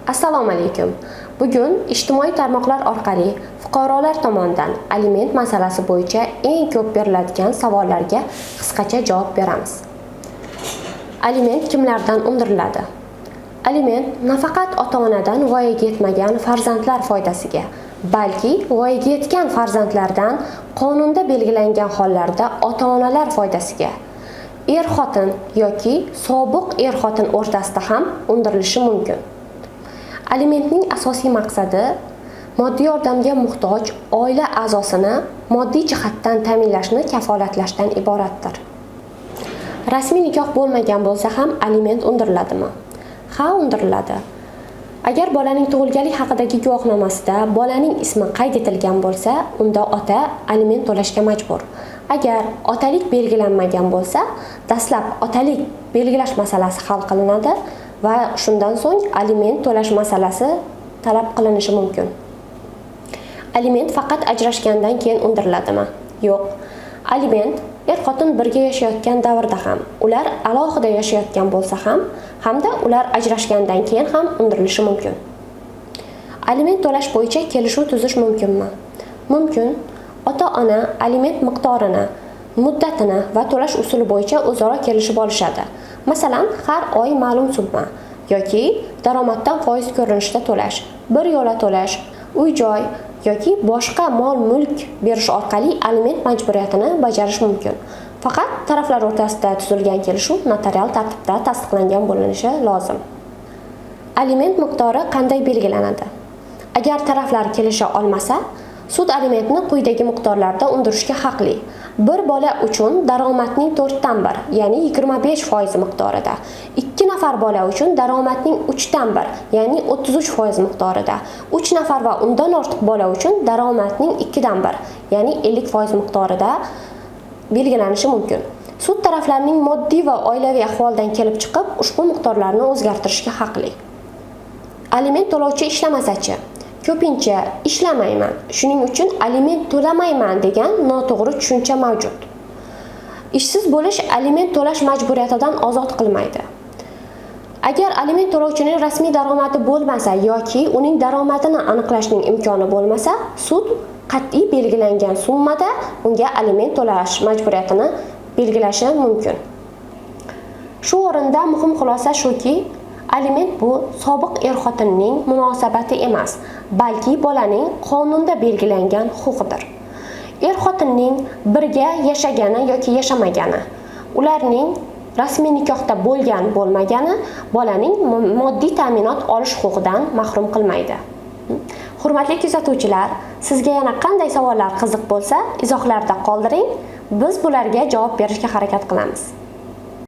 Assalomu alaykum. Bugun ijtimoiy tarmoqlar orqali fuqarolar tomonidan aliment masalasi bo'yicha eng ko'p beriladigan savollarga qisqacha javob beramiz. Aliment kimlardan undiriladi? Aliment nafaqat ota-onadan voyaga yetmagan farzandlar foydasiga, balki voyaga yetgan farzandlardan qonunda belgilangan hollarda ota-onalar foydasiga, er-xotin yoki sobiq er-xotin o'rtasida ham undirilishi mumkin. Alimentning asosiy maqsadi moddiy yordamga muhtoj oila a'zosini moddiy jihatdan ta'minlashni kafolatlashdan iboratdir. Rasmiy nikoh bo'lmagan bo'lsa ham aliment undiriladimi? Ha, undiriladi. Agar bolaning tug'ilganlik haqidagi guvohnomasida bolaning ismi qayd etilgan bo'lsa, unda ota aliment to'lashga majbur. Agar otalik belgilanmagan bo'lsa, dastlab otalik belgilash masalasi hal qilinadi va shundan so'ng aliment to'lash masalasi talab qilinishi mumkin. Aliment faqat ajrashgandan keyin undiriladimi? Yo'q. Aliment er-xotin birga yashayotgan davrda ham, ular alohida yashayotgan bo'lsa ham, hamda ular ajrashgandan keyin ham undirilishi mumkin. Aliment to'lash bo'yicha kelishuv tuzish mumkinmi? Mumkin. Ota-ona aliment miqdorini, muddatini va to'lash usuli bo'yicha o'zaro kelishib olishadi. Masalan, har oy ma'lum summa yoki daromaddan foiz ko'rinishida to'lash, bir yo'la to'lash, uy-joy yoki boshqa mol-mulk berish orqali aliment majburiyatini bajarish mumkin. Faqat taraflar o'rtasida tuzilgan kelishuv notarial tartibda tasdiqlangan bo'linishi lozim. Aliment miqdori qanday belgilanadi? Agar taraflar kelisha olmasa, sud alimentni quyidagi miqdorlarda undirishga haqli. Bir bola uchun daromadning 4dan 1, ya'ni 25% miqdorida. 2 nafar bola uchun daromadning 3dan 1, ya'ni 33% miqdorida. 3 nafar va undan ortiq bola uchun daromadning 2dan 1, ya'ni 50% miqdorida belgilanishi mumkin. Sud taraflarining moddiy va oilaviy ahvoldan kelib chiqib, ushbu miqdorlarni o'zgartirishga haqli. Aliment to'lovchi ishlamasa-chi? Ko'pincha ishlamayman, shuning uchun aliment to'lamayman degan noto'g'ri tushuncha mavjud. Ishsiz bo'lish aliment to'lash majburiyatidan ozod qilmaydi. Agar aliment to'lovchining rasmiy daromadi bo'lmasa yoki uning daromadini aniqlashning imkoni bo'lmasa, sud qat'iy belgilangan summada unga aliment to'lash majburiyatini belgilashi mumkin. Shu o'rinda muhim xulosa shuki, aliment bu sobiq er-xotinning munosabati emas, balki bolaning qonunda belgilangan huquqidir. Er-xotinning birga yashagani yoki yashamagani, ularning rasmiy nikohda bo'lgan-bo'lmagani bolaning moddiy ta'minot olish huquqidan mahrum qilmaydi. Hurmatli kuzatuvchilar, sizga yana qanday savollar qiziq bo'lsa, izohlarda qoldiring, biz bularga javob berishga harakat qilamiz.